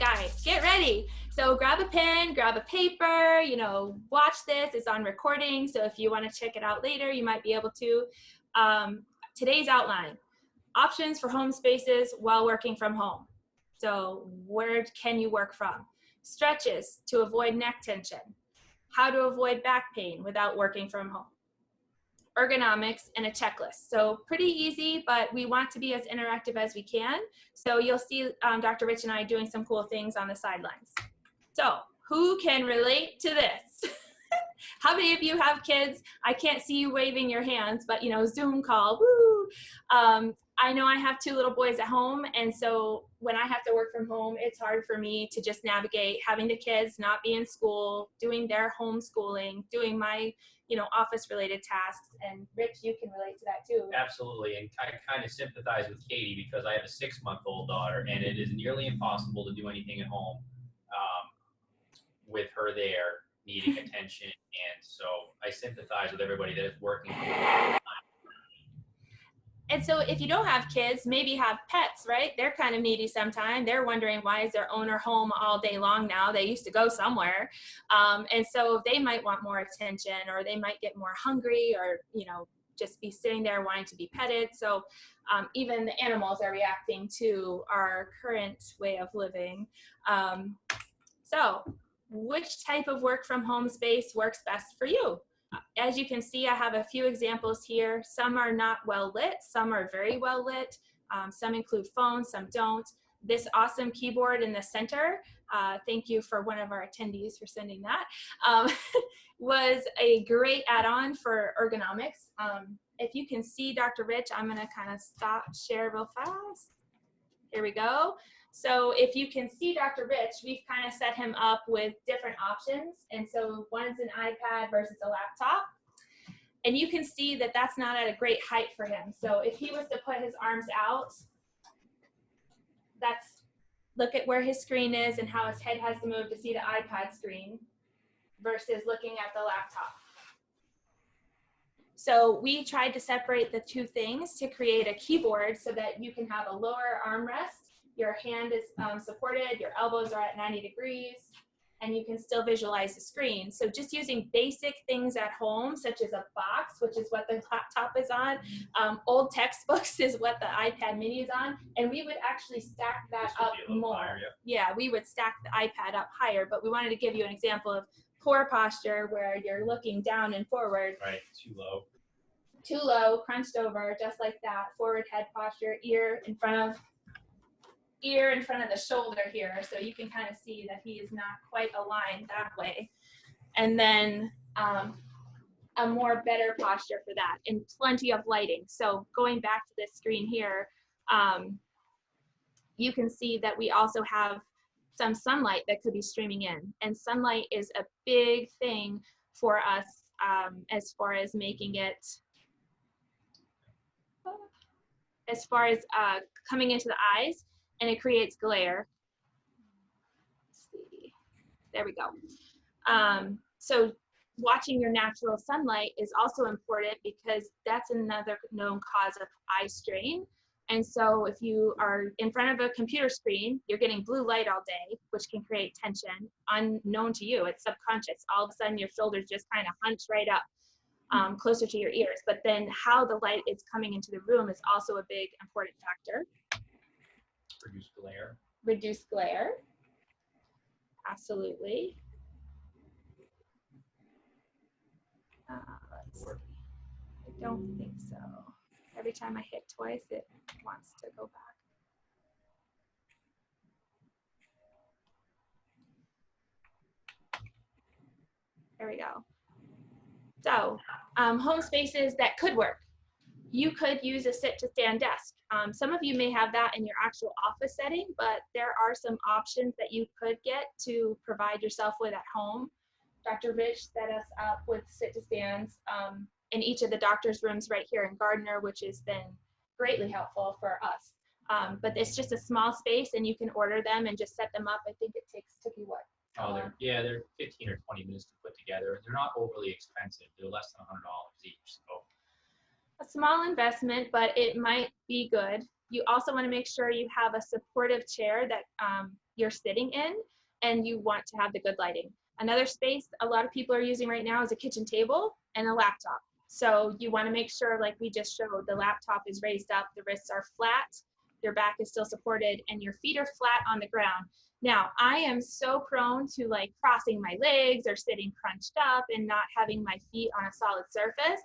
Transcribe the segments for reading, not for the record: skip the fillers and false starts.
guys, get ready. So grab a pen, grab a paper, you know, watch this. It's on recording. So if you want to check it out later, you might be able to. Today's outline, options for home spaces while working from home. So where can you work from? Stretches to avoid neck tension. How to avoid back pain without working from home. Ergonomics and a checklist. So pretty easy, but we want to be as interactive as we can. So you'll see Dr. Rich and I doing some cool things on the sidelines. So who can relate to this? How many of you have kids? I can't see you waving your hands, but you know, Zoom call, woo! I know I have 2 little boys at home, and so when I have to work from home, it's hard for me to just navigate having the kids not be in school, doing their homeschooling, doing my, you know, office-related tasks. And Rich, you can relate to that too. Absolutely, and I kind of sympathize with Katie because I have a 6-month-old daughter, and it is nearly impossible to do anything at home with her there needing attention. And so I sympathize with everybody that is working from home. And so if you don't have kids, maybe have pets, right? They're kind of needy sometimes. They're wondering why is their owner home all day long now? They used to go somewhere. And so they might want more attention, or they might get more hungry, or, you know, just be sitting there wanting to be petted. So even the animals are reacting to our current way of living. So which type of work from home space works best for you? As you can see, I have a few examples here. Some are not well lit, some are very well lit. Some include phones, some don't. This awesome keyboard in the center, thank you for one of our attendees for sending that, was a great add-on for ergonomics. If you can see Dr. Rich, I'm gonna kind of stop share real fast. Here we go. So if you can see Dr. Rich, we've kind of set him up with different options. And so one's an iPad versus a laptop. And you can see that that's not at a great height for him. So if he was to put his arms out, look at where his screen is and how his head has to move to see the iPad screen versus looking at the laptop. So we tried to separate the 2 things to create a keyboard so that you can have a lower armrest. Your hand is supported, your elbows are at 90 degrees, and you can still visualize the screen. So just using basic things at home, such as a box, which is what the laptop is on, old textbooks is what the iPad mini is on, and we would actually stack that up more. Higher, yeah, we would stack the iPad up higher, but we wanted to give you an example of poor posture where you're looking down and forward. Right, too low. Too low, crunched over, just like that. Forward head posture, ear in front of the shoulder here, so you can kind of see that he is not quite aligned that way. And then a more better posture for that, and plenty of lighting. So going back to this screen here, you can see that we also have some sunlight that could be streaming in, and sunlight is a big thing for us as far as making it, as far as coming into the eyes. And it creates glare. Let's see. There we go. So watching your natural sunlight is also important because that's another known cause of eye strain. And so if you are in front of a computer screen, you're getting blue light all day, which can create tension, unknown to you. It's subconscious. All of a sudden, your shoulders just kind of hunch right up, closer to your ears. But then how the light is coming into the room is also a big important factor. Reduce glare. Reduce glare. Absolutely. Let's see. I don't think so. Every time I hit twice, it wants to go back. There we go. So, home spaces that could work. You could use a sit-to-stand desk. Some of you may have that in your actual office setting, but there are some options that you could get to provide yourself with at home. Dr. Rich set us up with sit-to-stands in each of the doctor's rooms right here in Gardiner, which has been greatly helpful for us. But it's just a small space, and you can order them and just set them up. I think it took you what? Oh, they're 15 or 20 minutes to put together. They're not overly expensive. They're less than $100 each. So. A small investment, but it might be good. You also want to make sure you have a supportive chair that you're sitting in, and you want to have the good lighting. Another space a lot of people are using right now is a kitchen table and a laptop. So you want to make sure, like we just showed, the laptop is raised up, the wrists are flat, your back is still supported, and your feet are flat on the ground. Now, I am so prone to like crossing my legs or sitting crunched up and not having my feet on a solid surface.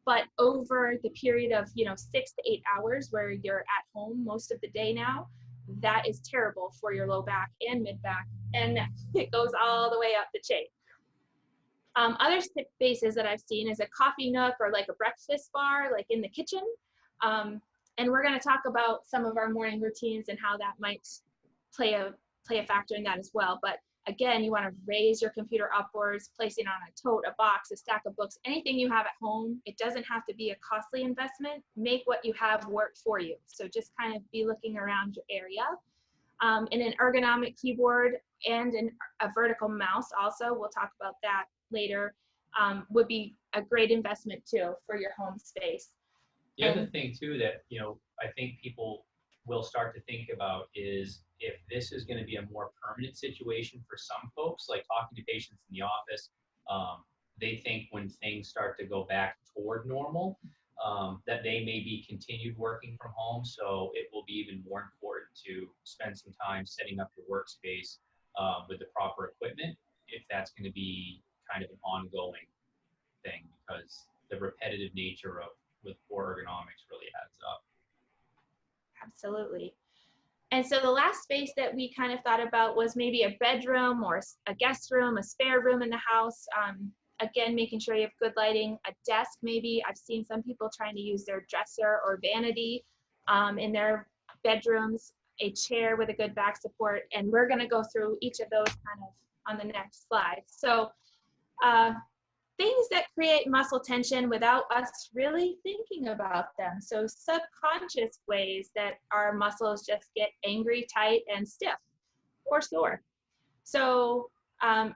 But over the period of, 6 to 8 hours where you're at home most of the day now, that is terrible for your low back and mid back and neck. It goes all the way up the chain. Other spaces that I've seen is a coffee nook or like a breakfast bar, like in the kitchen. And we're going to talk about some of our morning routines and how that might play a factor in that as well. But again, you want to raise your computer upwards, placing on a tote, a box, a stack of books, anything you have at home. It doesn't have to be a costly investment. Make what you have work for you. So just kind of be looking around your area. And an ergonomic keyboard and a vertical mouse also, we'll talk about that later, would be a great investment too for your home space. The other thing too that, I think people will start to think about is if this is going to be a more permanent situation for some folks, like talking to patients in the office, they think when things start to go back toward normal, that they may be continued working from home. So it will be even more important to spend some time setting up your workspace with the proper equipment, if that's going to be kind of an ongoing thing, because the repetitive nature with poor ergonomics really adds up. Absolutely. And so the last space that we kind of thought about was maybe a bedroom or a guest room, a spare room in the house. Again, making sure you have good lighting, a desk maybe. I've seen some people trying to use their dresser or vanity in their bedrooms, a chair with a good back support. And we're going to go through each of those kind of on the next slide. So things that create muscle tension without us really thinking about them. So subconscious ways that our muscles just get angry, tight, and stiff or sore. So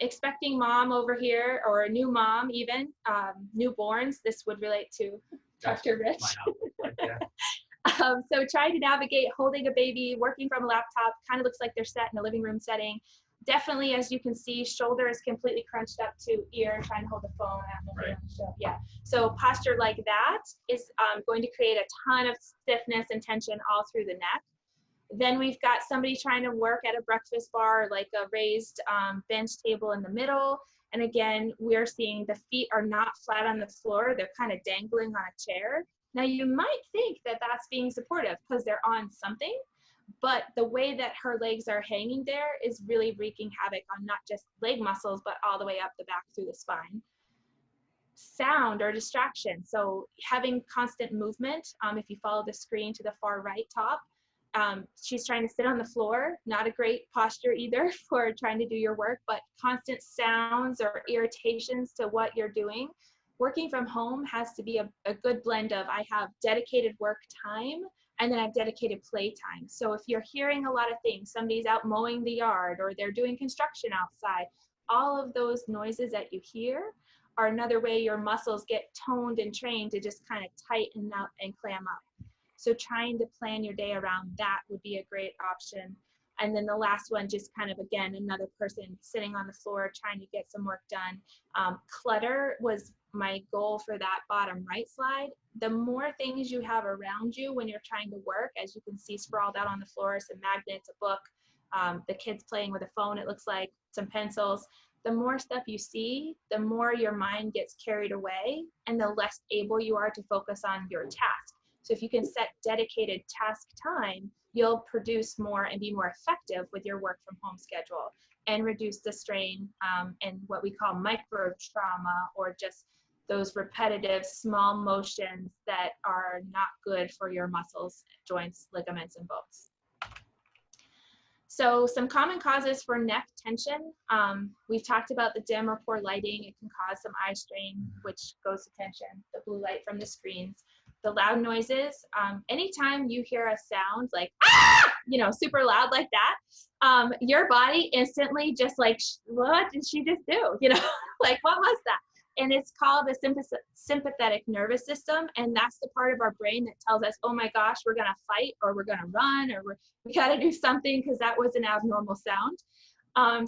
expecting mom over here, or a new mom even, newborns, this would relate to Dr. Rich. So trying to navigate holding a baby, working from a laptop, kind of looks like they're set in a living room setting. Definitely, as you can see, shoulder is completely crunched up to ear, trying to hold the phone. Right. Yeah. So posture like that is going to create a ton of stiffness and tension all through the neck. Then we've got somebody trying to work at a breakfast bar, like a raised bench table in the middle. And again, we're seeing the feet are not flat on the floor. They're kind of dangling on a chair. Now, you might think that that's being supportive because they're on something, but the way that her legs are hanging there is really wreaking havoc on not just leg muscles, but all the way up the back through the spine. Sound or distraction. So having constant movement, if you follow the screen to the far right top, she's trying to sit on the floor, not a great posture either for trying to do your work, but constant sounds or irritations to what you're doing. Working from home has to be a good blend of, I have dedicated work time and then I have dedicated play time. So if you're hearing a lot of things, somebody's out mowing the yard or they're doing construction outside, all of those noises that you hear are another way your muscles get toned and trained to just kind of tighten up and clam up. So trying to plan your day around that would be a great option. And then the last one, just kind of, again, another person sitting on the floor trying to get some work done. Clutter was my goal for that bottom right slide. The more things you have around you when you're trying to work, as you can see sprawled out on the floor, some magnets, a book, the kids playing with a phone, it looks like, some pencils. The more stuff you see, the more your mind gets carried away and the less able you are to focus on your task. So if you can set dedicated task time, you'll produce more and be more effective with your work from home schedule and reduce the strain and what we call micro trauma, or just those repetitive small motions that are not good for your muscles, joints, ligaments, and bones. So some common causes for neck tension. We've talked about the dim or poor lighting. It can cause some eye strain, which goes to tension, the blue light from the screens. The loud noises, anytime you hear a sound like, ah, super loud like that, your body instantly just like, what did she just do? Like, what was that? And it's called the sympathetic nervous system. And that's the part of our brain that tells us, oh my gosh, we're going to fight, or we're going to run, or we got to do something because that was an abnormal sound.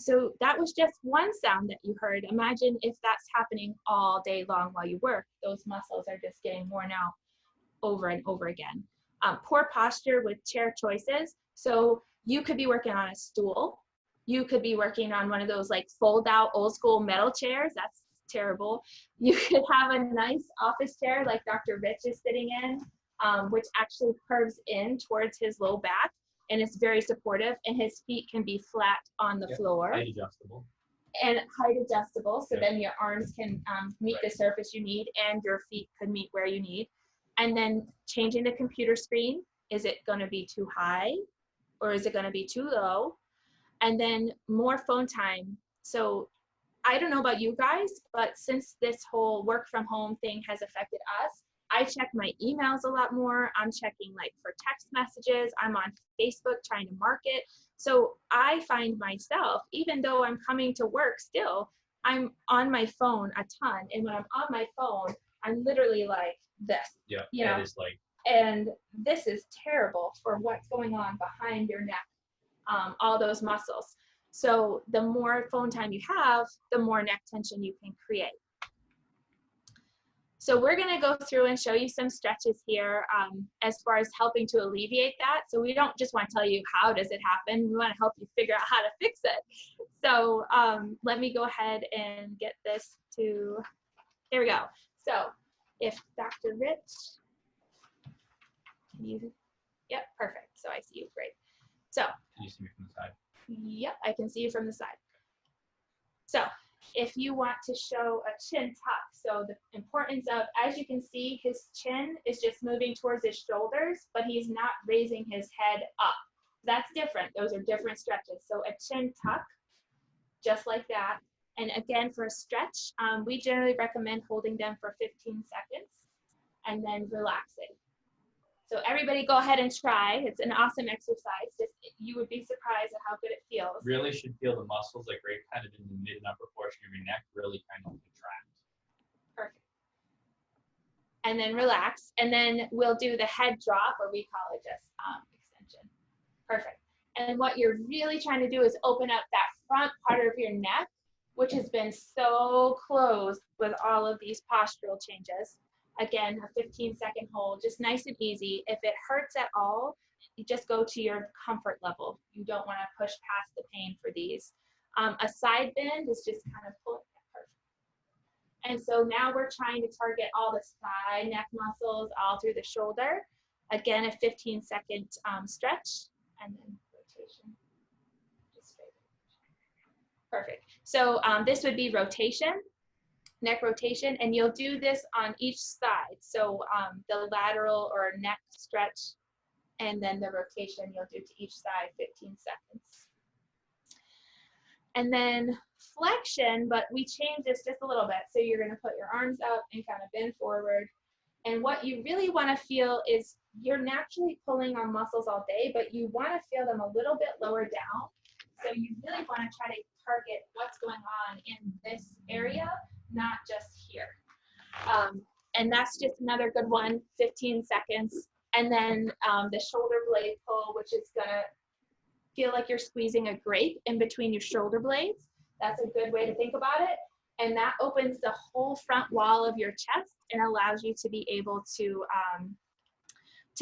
So that was just one sound that you heard. Imagine if that's happening all day long while you work. Those muscles are just getting worn out over and over again. Poor posture with chair choices. So you could be working on a stool. You could be working on one of those like fold out old school metal chairs. That's terrible. You could have a nice office chair like Dr. Rich is sitting in, which actually curves in towards his low back, and it's very supportive, and his feet can be flat on the floor. Height adjustable. And height adjustable, so then your arms can meet the surface you need, and your feet could meet where you need. And then changing the computer screen, is it going to be too high or is it going to be too low? And then more phone time. So I don't know about you guys, but since this whole work from home thing has affected us, I check my emails a lot more. I'm checking like for text messages. I'm on Facebook trying to market. So I find myself, even though I'm coming to work still, I'm on my phone a ton. And when I'm on my phone, I'm literally like this. Yeah, you that know? is like. And this is terrible for what's going on behind your neck, all those muscles. So the more phone time you have, the more neck tension you can create. So we're going to go through and show you some stretches here as far as helping to alleviate that. So we don't just want to tell you how does it happen. We want to help you figure out how to fix it. So let me go ahead and get this to, there we go. So if Dr. Rich, yep, perfect. So I see you, great. So. Can you see me from the side? Yep, I can see you from the side. So if you want to show a chin tuck, so the importance of, as you can see, his chin is just moving towards his shoulders, but he's not raising his head up. That's different. Those are different stretches. So a chin tuck, just like that. And again, for a stretch, we generally recommend holding them for 15 seconds and then relaxing. So everybody go ahead and try. It's an awesome exercise. Just, you would be surprised at how good it feels. Really should feel the muscles like right kind of in the mid and upper portion of your neck really kind of contract. Perfect. And then relax. And then we'll do the head drop, or we call it just extension. Perfect. And what you're really trying to do is open up that front part of your neck, which has been so closed with all of these postural changes. Again, a 15-second hold, just nice and easy. If it hurts at all, you just go to your comfort level. You don't want to push past the pain for these. A side bend is just kind of pulling that perfect. And so now we're trying to target all the side neck muscles all through the shoulder. Again, a 15-second stretch, and then rotation. Just straight. Perfect. So this would be rotation. Neck rotation, and you'll do this on each side. So the lateral or neck stretch, and then the rotation you'll do to each side, 15 seconds. And then flexion, but we change this just a little bit. So you're going to put your arms up and kind of bend forward. And what you really want to feel is you're naturally pulling on muscles all day, but you want to feel them a little bit lower down. So you really want to try to target what's going on in this area, not just here. And that's just another good one, 15 seconds. And then the shoulder blade pull, which is gonna feel like you're squeezing a grape in between your shoulder blades. That's a good way to think about it. And that opens the whole front wall of your chest and allows you to be able to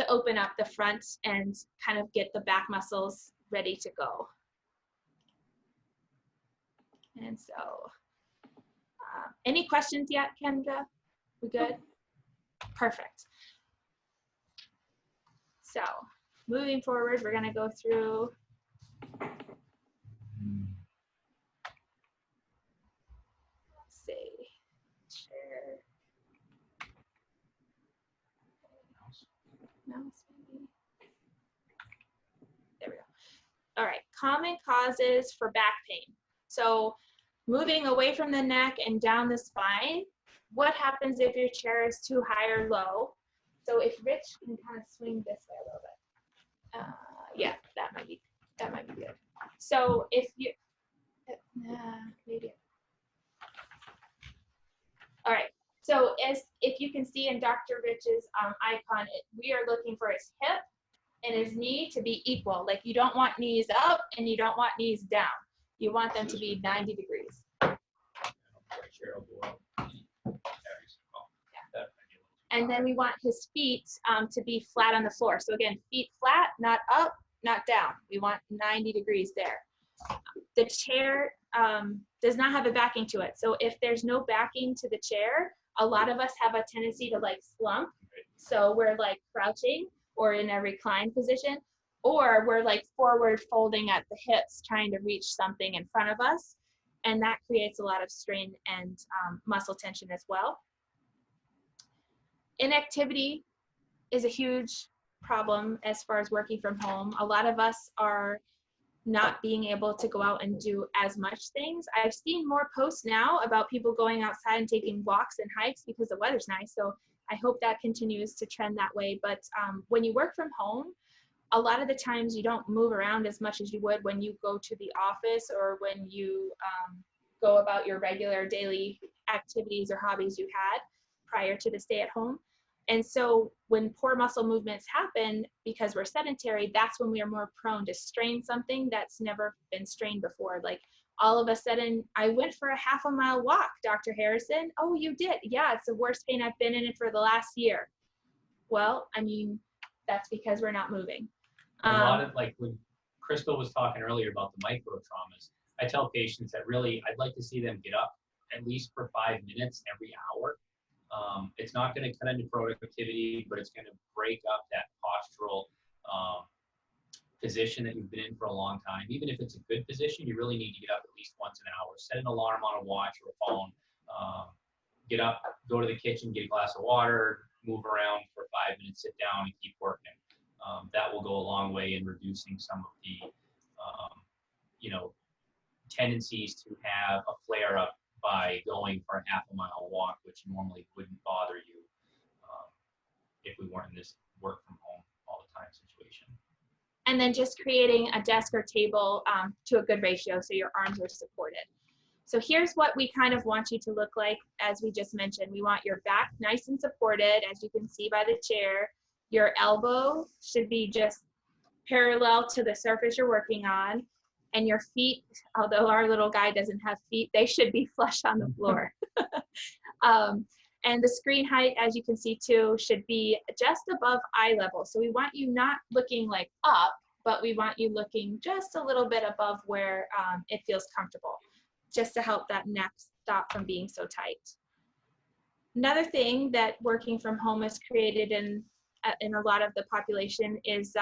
open up the front and kind of get the back muscles ready to go. And so, any questions yet, Kendra? We good? Perfect. So, moving forward, we're going to go through. Let's see. Share. Mouse, maybe. There we go. All right. Common causes for back pain. So, moving away from the neck and down the spine, what happens if your chair is too high or low? So if Rich can kind of swing this way a little bit. Yeah, that might be good. So if you, maybe. if you can see in Dr. Rich's icon, we are looking for his hip and his knee to be equal. Like, you don't want knees up and you don't want knees down. You want them to be 90 degrees. And then we want his feet to be flat on the floor. So again, feet flat, not up, not down. We want 90 degrees there. The chair does not have a backing to it. So if there's no backing to the chair, a lot of us have a tendency to like slump. So we're like crouching or in a reclined position, or we're like forward folding at the hips trying to reach something in front of us. And that creates a lot of strain and muscle tension as well. Inactivity is a huge problem as far as working from home. A lot of us are not being able to go out and do as much things. I've seen more posts now about people going outside and taking walks and hikes because the weather's nice. So I hope that continues to trend that way. But when you work from home, a lot of the times you don't move around as much as you would when you go to the office or when you go about your regular daily activities or hobbies you had prior to the stay at home. And so when poor muscle movements happen because we're sedentary, that's when we are more prone to strain something that's never been strained before. Like all of a sudden, I went for a half-a-mile walk, Dr. Harrison. Oh, you did? Yeah, it's the worst pain I've been in it for the last year. Well, I mean, that's because we're not moving. A lot of, like when Crystal was talking earlier about the micro traumas, I tell patients that really I'd like to see them get up at least for 5 minutes every hour. It's not going to cut into productivity, but it's going to break up that postural position that you've been in for a long time. Even if it's a good position, you really need to get up at least once an hour. Set an alarm on a watch or a phone. Get up, go to the kitchen, get a glass of water, move around for 5 minutes, sit down, and keep working. That will go a long way in reducing some of the, tendencies to have a flare-up by going for a half-a-mile walk, which normally wouldn't bother you if we weren't in this work from home all the time situation. And then just creating a desk or table to a good ratio so your arms are supported. So here's what we kind of want you to look like. As we just mentioned, we want your back nice and supported, as you can see by the chair. Your elbow should be just parallel to the surface you're working on. And your feet, although our little guy doesn't have feet, they should be flush on the floor. And the screen height, as you can see too, should be just above eye level. So we want you not looking like up, but we want you looking just a little bit above where it feels comfortable, just to help that neck stop from being so tight. Another thing that working from home has created in a lot of the population is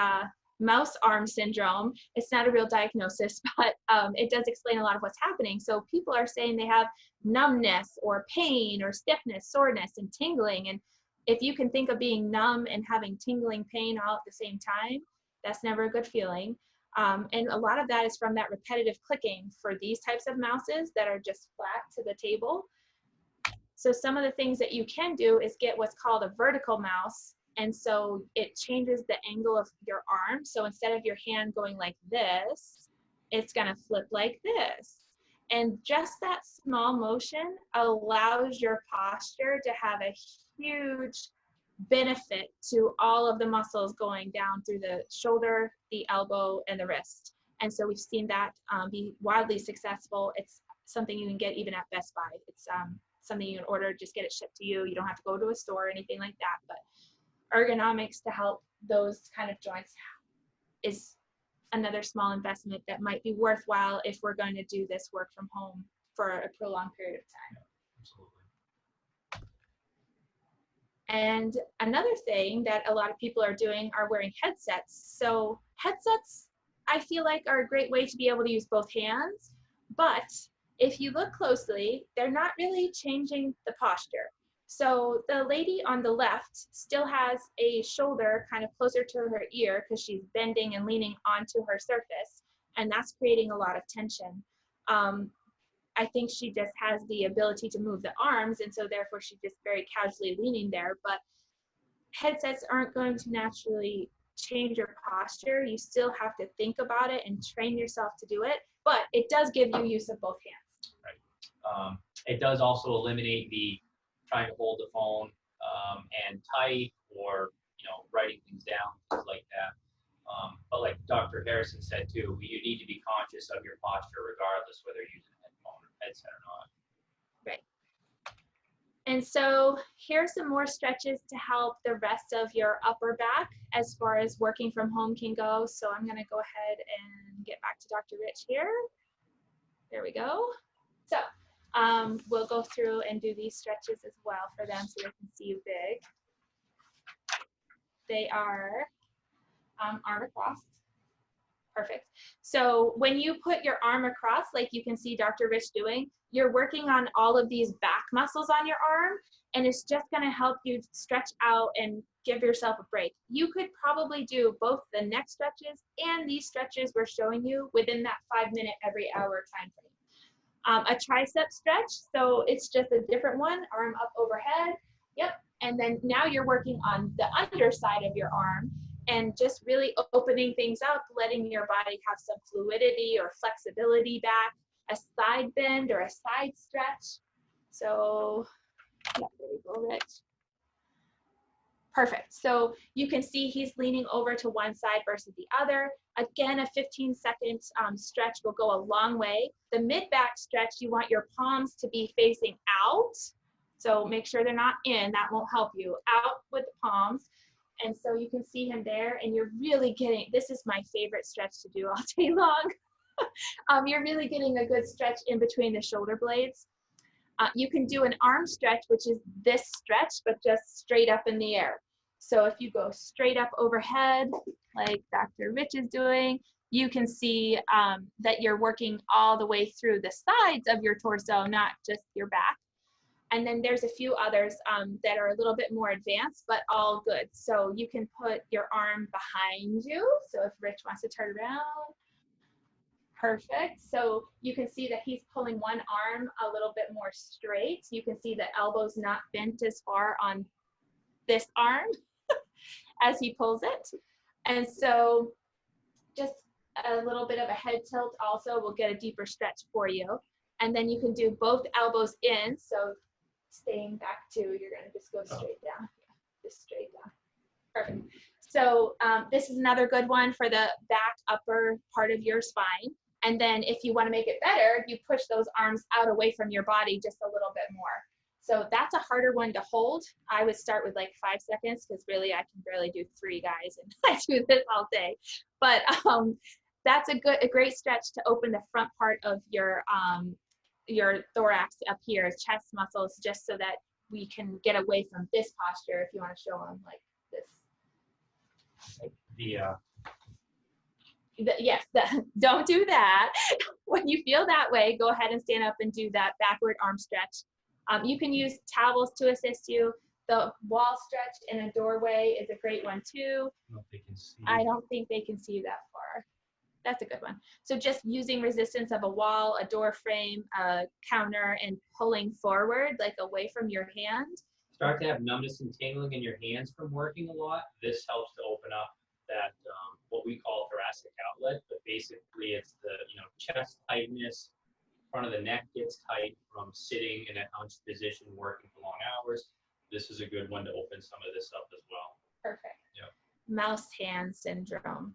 mouse arm syndrome. It's not a real diagnosis, but it does explain a lot of what's happening. So people are saying they have numbness or pain or stiffness, soreness, and tingling. And if you can think of being numb and having tingling pain all at the same time, that's never a good feeling. And a lot of that is from that repetitive clicking for these types of mouses that are just flat to the table. So some of the things that you can do is get what's called a vertical mouse. And so it changes the angle of your arm. So instead of your hand going like this, it's going to flip like this. And just that small motion allows your posture to have a huge benefit to all of the muscles going down through the shoulder, the elbow, and the wrist. And so we've seen that be wildly successful. It's something you can get even at Best Buy. It's something you can order, just get it shipped to you. You don't have to go to a store or anything like that. But Ergonomics to help those kind of joints is another small investment that might be worthwhile if we're going to do this work from home for a prolonged period of time. Yeah, absolutely. And another thing that a lot of people are doing are wearing headsets. So headsets, I feel like, are a great way to be able to use both hands, but if you look closely, they're not really changing the posture. So the lady on the left still has a shoulder kind of closer to her ear because she's bending and leaning onto her surface, and that's creating a lot of tension. I think she just has the ability to move the arms, and so therefore she's just very casually leaning there. But headsets aren't going to naturally change your posture. You still have to think about it and train yourself to do it, but it does give you use of both hands. Right. It does also eliminate the trying to hold the phone hand tight or, writing things down, things like that. But like Dr. Harrison said too, you need to be conscious of your posture regardless whether you're using a headphone or headset or not. Right. And so here's some more stretches to help the rest of your upper back as far as working from home can go. So I'm going to go ahead and get back to Dr. Rich here. There we go. So we'll go through and do these stretches as well for them so they can see you big. They are arm across. Perfect. So when you put your arm across, like you can see Dr. Rich doing, you're working on all of these back muscles on your arm, and it's just going to help you stretch out and give yourself a break. You could probably do both the neck stretches and these stretches we're showing you within that 5-minute every hour time frame. A tricep stretch, so it's just a different one, arm up overhead. Yep. And then now you're working on the underside of your arm and just really opening things up, letting your body have some fluidity or flexibility back, a side bend or a side stretch. So, yeah, there we go, Rich. Perfect. So you can see he's leaning over to one side versus the other. Again, a 15-second stretch will go a long way. The mid-back stretch, you want your palms to be facing out. So make sure they're not in, that won't help you. Out with the palms. And so you can see him there, and you're really getting, this is my favorite stretch to do all day long. You're really getting a good stretch in between the shoulder blades. You can do an arm stretch, which is this stretch, but just straight up in the air. So if you go straight up overhead, like Dr. Rich is doing, you can see that you're working all the way through the sides of your torso, not just your back. And then there's a few others that are a little bit more advanced, but all good. So you can put your arm behind you. So if Rich wants to turn around, perfect. So you can see that he's pulling one arm a little bit more straight. You can see the elbow's not bent as far on this arm as he pulls it. And so just a little bit of a head tilt also will get a deeper stretch for you. And then you can do both elbows in. So staying back to, you're going to just go straight down. Yeah, just straight down. Perfect. So this is another good one for the back upper part of your spine. And then if you want to make it better, you push those arms out away from your body just a little bit more. So that's a harder one to hold. I would start with like 5 seconds because really I can barely do 3, guys, and I do this all day. But that's a great stretch to open the front part of your thorax up here, chest muscles, just so that we can get away from this posture. If you want to show them like this. Yes, don't do that. When you feel that way, go ahead and stand up and do that backward arm stretch. You can use towels to assist you. The wall stretch in a doorway is a great one too. I don't think they can see that far. That's a good one. So just using resistance of a wall, a door frame, a counter, and pulling forward, like away from your hand. Start to have numbness and tingling in your hands from working a lot. This helps to open up that what we call thoracic outlet, but basically it's the chest tightness, front of the neck gets tight from sitting in a hunched position, working for long hours. This is a good one to open some of this up as well. Perfect. Yeah. Mouse hand syndrome.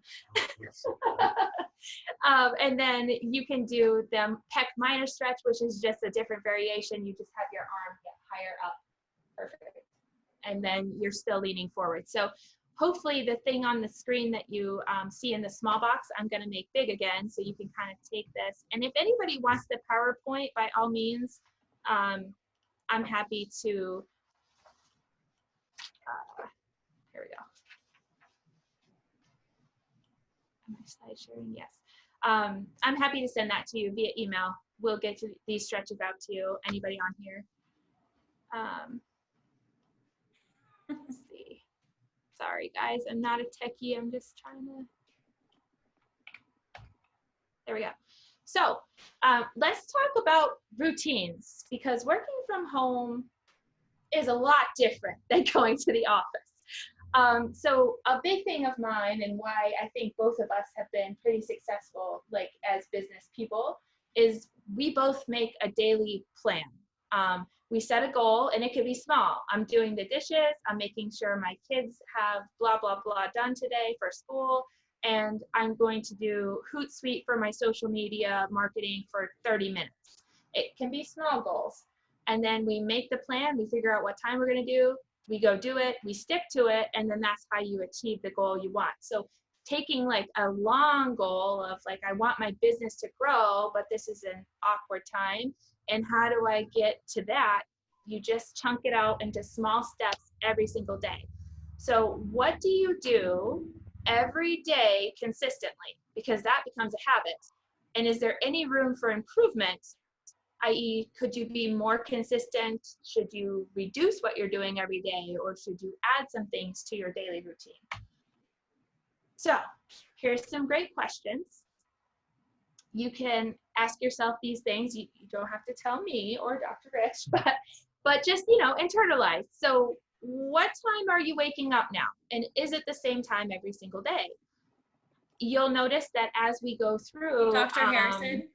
And then you can do the pec minor stretch, which is just a different variation. You just have your arm get higher up. Perfect. And then you're still leaning forward. So hopefully the thing on the screen that you see in the small box, I'm going to make big again so you can kind of take this. And if anybody wants the PowerPoint, by all means, I'm happy to, here we go. Am I slide sharing? Yes. I'm happy to send that to you via email. We'll get these stretches out to you, anybody on here. Let's see. Sorry, guys, I'm not a techie. I'm just trying to. There we go. So let's talk about routines, because working from home is a lot different than going to the office. So a big thing of mine, and why I think both of us have been pretty successful, like as business people, is we both make a daily plan. We set a goal, and it could be small. I'm doing the dishes. I'm making sure my kids have blah, blah, blah done today for school. And I'm going to do Hootsuite for my social media marketing for 30 minutes. It can be small goals. And then we make the plan. We figure out what time we're going to do. We go do it. We stick to it. And then that's how you achieve the goal you want. So taking like a long goal of like, I want my business to grow, but this is an awkward time. And how do I get to that? You just chunk it out into small steps every single day. So what do you do every day consistently? Because that becomes a habit. And is there any room for improvement? I.e., could you be more consistent? Should you reduce what you're doing every day, or should you add some things to your daily routine? So here's some great questions. You can ask yourself these things. You don't have to tell me or Dr. Rich, but just, internalize. So what time are you waking up now? And is it the same time every single day? You'll notice that as we go through. Dr. Harrison?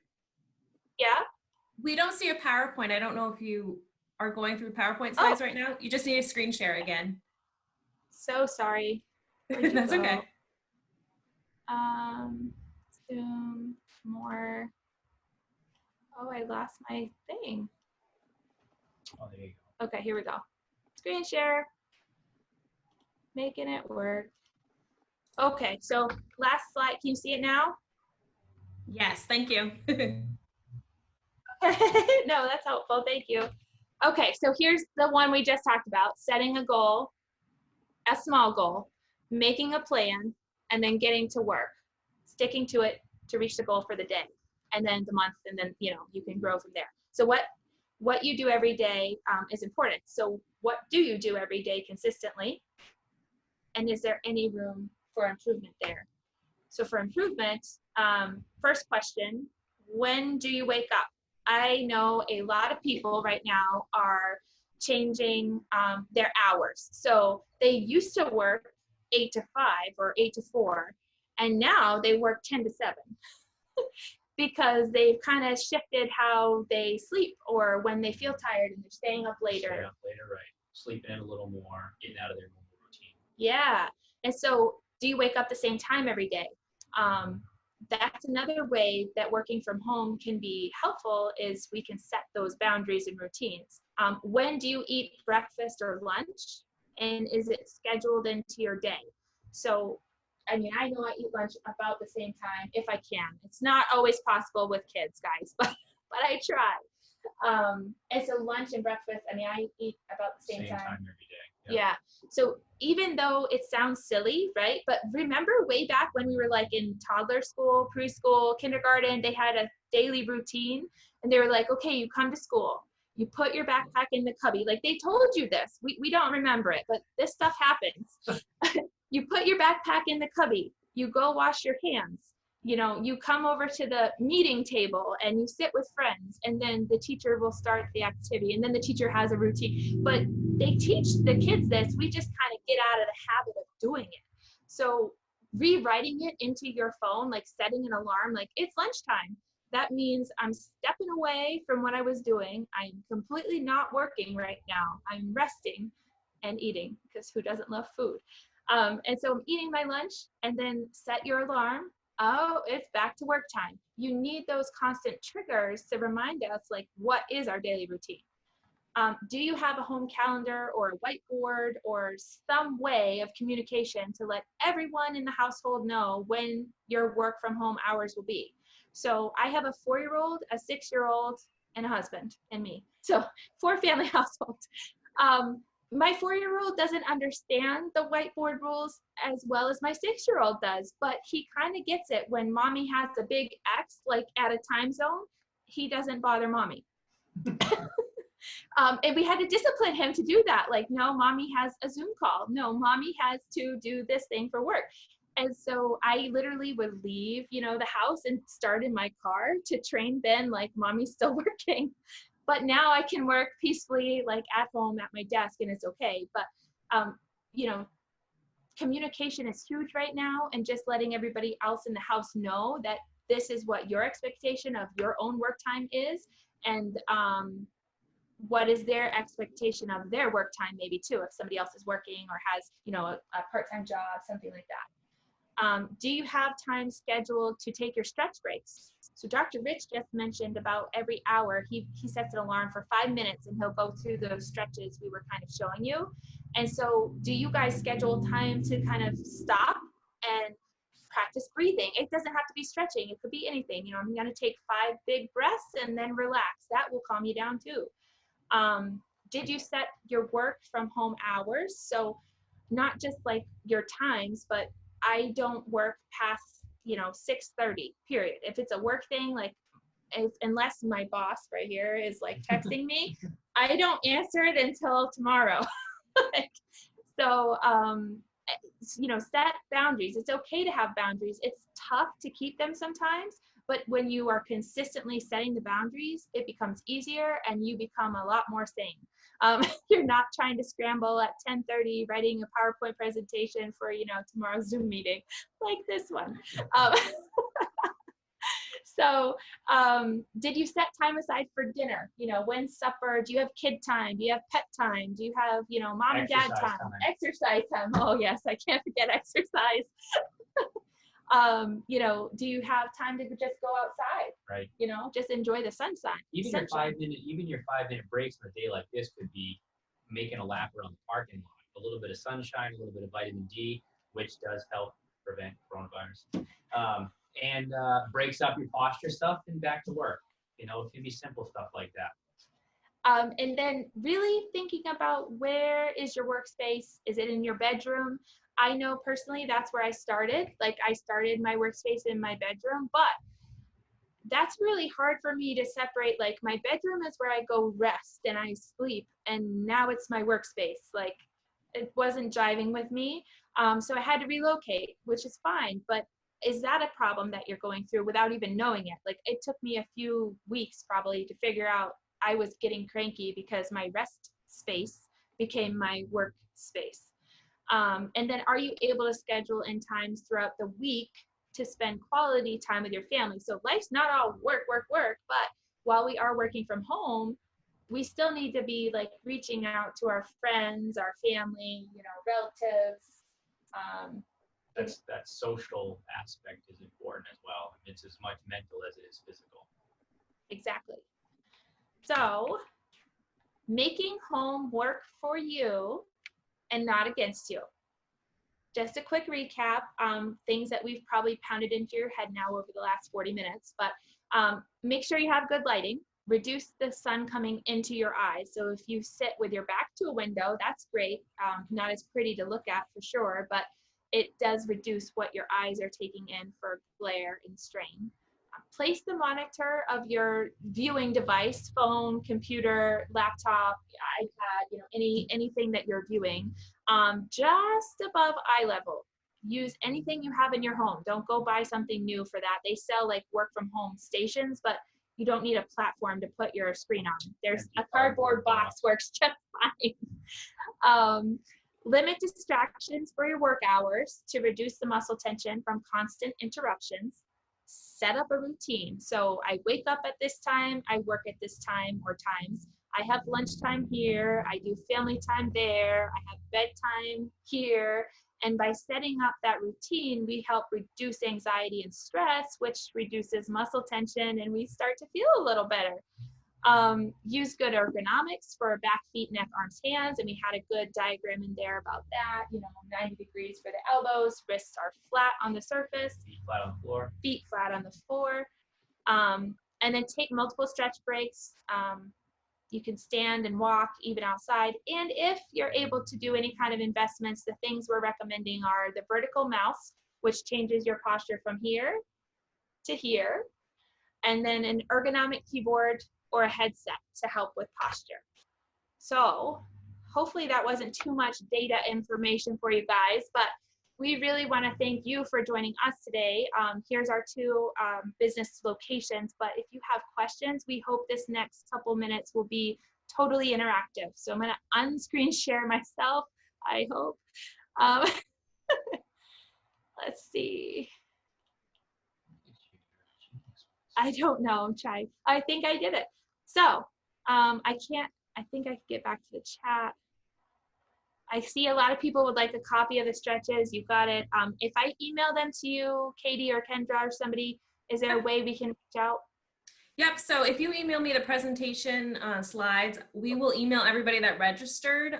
Yeah? We don't see a PowerPoint. I don't know if you are going through PowerPoint slides right now. You just need a screen share again. So sorry. That's okay. Zoom, more. Oh, I lost my thing. Oh, there you go. Okay, here we go. Screen share. Making it work. Okay, so last slide. Can you see it now? Yes, thank you. No, that's helpful. Thank you. Okay, so here's the one we just talked about. Setting a goal, a small goal, making a plan, and then getting to work. Sticking to it to reach the goal for the day, and then the month, and then you can grow from there. So what you do every day is important. So what do you do every day consistently, and is there any room for improvement there? So for improvement, first question: when do you wake up? I know a lot of people right now are changing their hours. So they used to work 8 to 5 or 8 to 4. And now they work 10 to 7 because they've kind of shifted how they sleep, or when they feel tired and they're staying up later. Staying up later, right. Sleeping in a little more, getting out of their normal routine. Yeah. And so do you wake up the same time every day? That's another way that working from home can be helpful, is we can set those boundaries and routines. When do you eat breakfast or lunch? And is it scheduled into your day? So I know I eat lunch about the same time if I can. It's not always possible with kids, guys, but I try. And so lunch and breakfast, I eat about the same time every day. Yeah. So even though it sounds silly, right? But remember way back when we were like in toddler school, preschool, kindergarten, they had a daily routine, and they were like, okay, you come to school, you put your backpack in the cubby. Like they told you this. We don't remember it, but this stuff happens. You put your backpack in the cubby, you go wash your hands. You come over to the meeting table and you sit with friends, and then the teacher will start the activity, and then the teacher has a routine. But they teach the kids this. We just kind of get out of the habit of doing it. So rewriting it into your phone, like setting an alarm, like it's lunchtime. That means I'm stepping away from what I was doing. I'm completely not working right now. I'm resting and eating, because who doesn't love food? And so I'm eating my lunch, and then set your alarm. Oh, it's back to work time. You need those constant triggers to remind us, like, what is our daily routine? Do you have a home calendar or a whiteboard or some way of communication to let everyone in the household know when your work from home hours will be? So I have a 4-year-old, a 6-year-old, and a husband, and me. So 4-family household. My 4-year-old doesn't understand the whiteboard rules as well as my 6-year-old does, but he kind of gets it. When mommy has a big X, like at a time zone, he doesn't bother mommy. And we had to discipline him to do that. Like, no, mommy has a Zoom call. No, mommy has to do this thing for work. And so I literally would leave, the house and start in my car to train Ben, like, mommy's still working. But now I can work peacefully, like at home at my desk, and it's okay. But, communication is huge right now, and just letting everybody else in the house know that this is what your expectation of your own work time is. And what is their expectation of their work time maybe too, if somebody else is working or has, a part-time job, something like that. Do you have time scheduled to take your stretch breaks? So Dr. Rich just mentioned about every hour, he sets an alarm for 5 minutes and he'll go through those stretches we were kind of showing you. And so do you guys schedule time to kind of stop and practice breathing? It doesn't have to be stretching. It could be anything. I'm going to take 5 big breaths and then relax. That will calm you down too. Did you set your work from home hours? So not just like your times, but I don't work past, 6:30, period. If it's a work thing, like unless my boss right here is like texting me, I don't answer it until tomorrow. So, set boundaries. It's okay to have boundaries. It's tough to keep them sometimes, but when you are consistently setting the boundaries, it becomes easier and you become a lot more sane. You're not trying to scramble at 10:30 writing a PowerPoint presentation for, tomorrow's Zoom meeting like this one. So did you set time aside for dinner? When's supper? Do you have kid time? Do you have pet time? Do you have, mom and dad time? Exercise time. Oh yes, I can't forget exercise. Do you have time to just go outside? Right. Just enjoy the sunshine. Even your 5-minute breaks on a day like this could be making a lap around the parking lot. A little bit of sunshine, a little bit of vitamin D, which does help prevent coronavirus. And breaks up your posture stuff and back to work. It can be simple stuff like that. And then really thinking about where is your workspace? Is it in your bedroom? I know personally that's where I started. Like I started my workspace in my bedroom, but that's really hard for me to separate. Like my bedroom is where I go rest and I sleep, and now it's my workspace. Like it wasn't jiving with me. So I had to relocate, which is fine. But is that a problem that you're going through without even knowing it? Like it took me a few weeks probably to figure out I was getting cranky because my rest space became my work space. And then are you able to schedule in times throughout the week to spend quality time with your family? So life's not all work, but while we are working from home, we still need to be like reaching out to our friends, our family, relatives. That social aspect is important as well. It's as much mental as it is physical. Exactly. So making home work for you and not against you. Just a quick recap, things that we've probably pounded into your head now over the last 40 minutes, but make sure you have good lighting. Reduce the sun coming into your eyes. So if you sit with your back to a window, that's great. Not as pretty to look at for sure, but it does reduce what your eyes are taking in for glare and strain. Place the monitor of your viewing device, phone, computer, laptop, iPad, anything that you're viewing, just above eye level. Use anything you have in your home. Don't go buy something new for that. They sell like work from home stations, but you don't need a platform to put your screen on. There's a cardboard box works just fine. Limit distractions for your work hours to reduce the muscle tension from constant interruptions. Set up a routine. So I wake up at this time, I work at this time or times. I have lunchtime here, I do family time there, I have bedtime here. And by setting up that routine, we help reduce anxiety and stress, which reduces muscle tension, and we start to feel a little better. Use good ergonomics for back, feet, neck, arms, hands, and we had a good diagram in there about that. 90 degrees for the elbows, wrists are flat on the surface, Feet flat on the floor. Feet flat on the floor. And then take multiple stretch breaks. You can stand and walk even outside. And if you're able to do any kind of investments, the things we're recommending are the vertical mouse, which changes your posture from here to here, and then an ergonomic keyboard or a headset to help with posture. So hopefully that wasn't too much data information for you guys, but we really want to thank you for joining us today. Here's our 2 business locations, but if you have questions, we hope this next couple minutes will be totally interactive. So I'm going to unscreen share myself, I hope. Let's see. I don't know, I'm trying. I think I did it. So I can't I think I could get back to the chat. I see a lot of people would like a copy of the stretches. You got it. If I email them to you, Katie or Kendra or somebody, is there a way we can reach out? Yep, so if you email me the presentation slides, we will email everybody that registered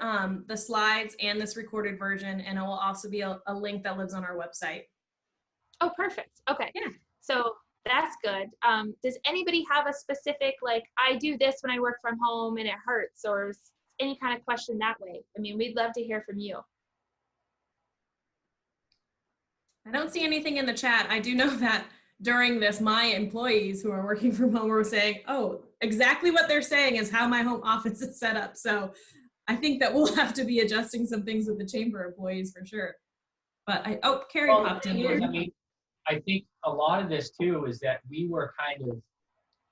the slides and this recorded version, and it will also be a link that lives on our website. Oh, perfect. Okay. Yeah. So that's good. Does anybody have a specific, like, I do this when I work from home and it hurts, or any kind of question that way? I mean, we'd love to hear from you. I don't see anything in the chat. I do know that during this, my employees who are working from home were saying, oh, exactly what they're saying is how my home office is set up. So I think that we'll have to be adjusting some things with the chamber employees for sure. But Carrie popped in here. I mean, I think a lot of this too is that we were kind of,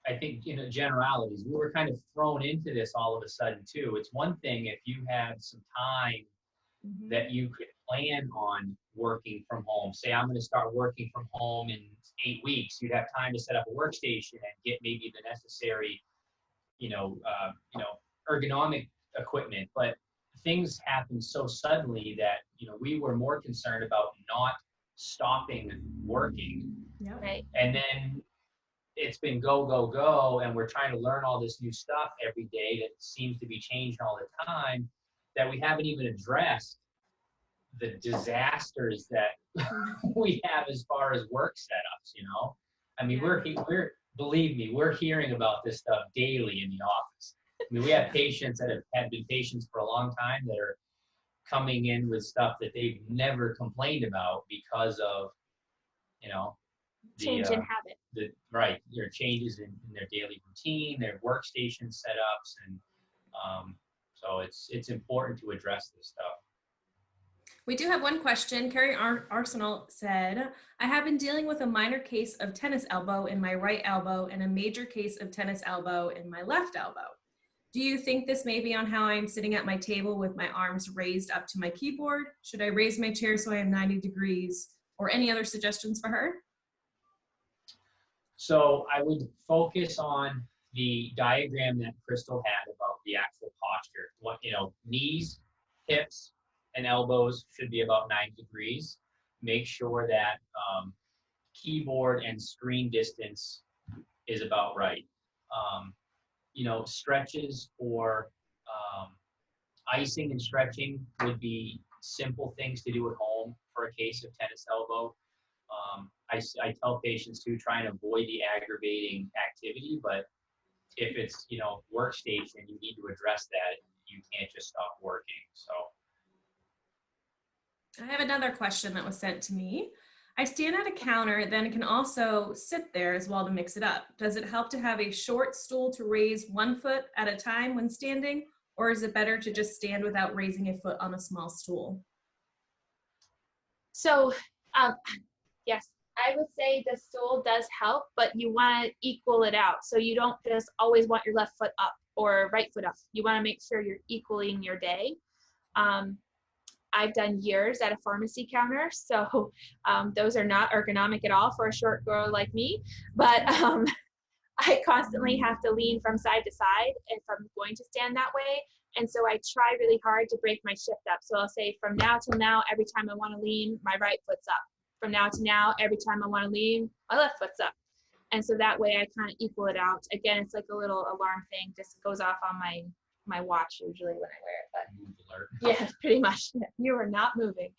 I think in generalities, we were kind of thrown into this all of a sudden too. It's one thing if you had some time that you could plan on working from home. Say I'm going to start working from home in 8 weeks. You'd have time to set up a workstation and get maybe the necessary, ergonomic equipment. But things happened so suddenly that we were more concerned about not stopping working. Yeah. Right. And then it's been go, go, go, and we're trying to learn all this new stuff every day that seems to be changing all the time, that we haven't even addressed the disasters that we have as far as work setups, I mean, we're believe me, we're hearing about this stuff daily in the office. I mean, we have patients that have been patients for a long time that are coming in with stuff that they've never complained about because of, Change in habit. Their changes in their daily routine, their workstation setups, and so it's important to address this stuff. We do have one question. Carrie Arsenal said, I have been dealing with a minor case of tennis elbow in my right elbow and a major case of tennis elbow in my left elbow. Do you think this may be on how I'm sitting at my table with my arms raised up to my keyboard? Should I raise my chair so I am 90 degrees? Or any other suggestions for her? So I would focus on the diagram that Crystal had about the actual posture. Knees, hips, and elbows should be about 90 degrees. Make sure that keyboard and screen distance is about right. Stretches for icing and stretching would be simple things to do at home for a case of tennis elbow. I tell patients to try and avoid the aggravating activity, but if it's, workstation, you need to address that. You can't just stop working, so. I have another question that was sent to me. I stand at a counter, then can also sit there as well to mix it up. Does it help to have a short stool to raise 1 foot at a time when standing, or is it better to just stand without raising a foot on a small stool? So, yes, I would say the stool does help, but you want to equal it out. So you don't just always want your left foot up or right foot up. You want to make sure you're equaling your day. I've done years at a pharmacy counter, so those are not ergonomic at all for a short girl like me, but I constantly have to lean from side to side if I'm going to stand that way. And so I try really hard to break my shift up. So I'll say from now till now, every time I want to lean, my right foot's up. From now to now, every time I want to lean, my left foot's up. And so that way I kind of equal it out. Again, it's like a little alarm thing, just goes off on my watch usually when I wear it, but yeah, pretty much. You are not moving.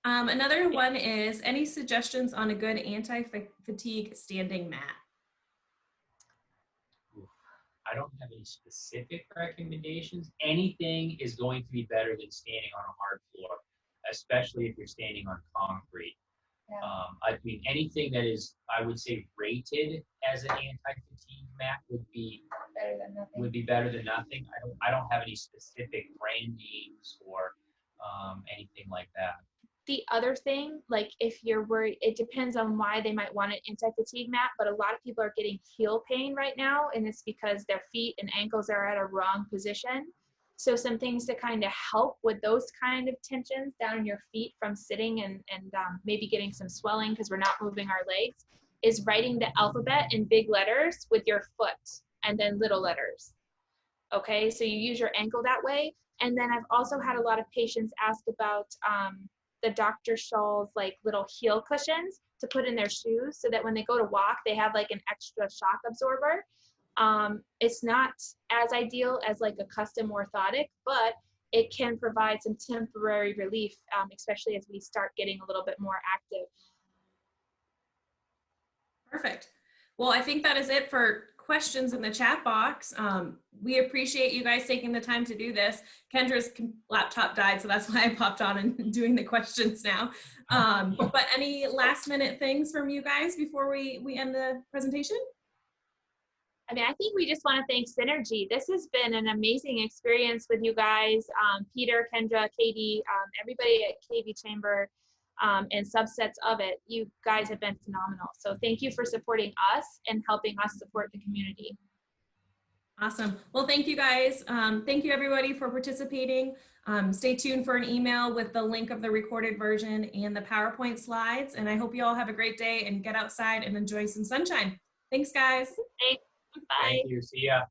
Another one is, any suggestions on a good anti-fatigue standing mat? I don't have any specific recommendations. Anything is going to be better than standing on a hard floor, especially if you're standing on concrete. Yeah. I mean, anything that is, I would say, rated as an anti-fatigue mat would be better than nothing. I don't have any specific brand names or anything like that. The other thing, like if you're worried, it depends on why they might want an anti-fatigue mat, but a lot of people are getting heel pain right now, and it's because their feet and ankles are at a wrong position. So some things to kind of help with those kind of tensions down in your feet from sitting and maybe getting some swelling because we're not moving our legs is writing the alphabet in big letters with your foot and then little letters. Okay, so you use your ankle that way. And then I've also had a lot of patients ask about the Dr. Scholl's like little heel cushions to put in their shoes so that when they go to walk, they have like an extra shock absorber. It's not as ideal as like a custom orthotic, but it can provide some temporary relief, especially as we start getting a little bit more active. Perfect. Well, I think that is it for questions in the chat box. We appreciate you guys taking the time to do this. Kendra's laptop died, so that's why I popped on and doing the questions now. But any last minute things from you guys before we end the presentation? I mean, I think we just want to thank Cynergy. This has been an amazing experience with you guys, Peter, Kendra, Katie, everybody at KV Chamber, and subsets of it. You guys have been phenomenal. So thank you for supporting us and helping us support the community. Awesome. Well, thank you guys. Thank you everybody for participating. Stay tuned for an email with the link of the recorded version and the PowerPoint slides. And I hope you all have a great day and get outside and enjoy some sunshine. Thanks, guys. Thanks. Bye. Thank you. See ya.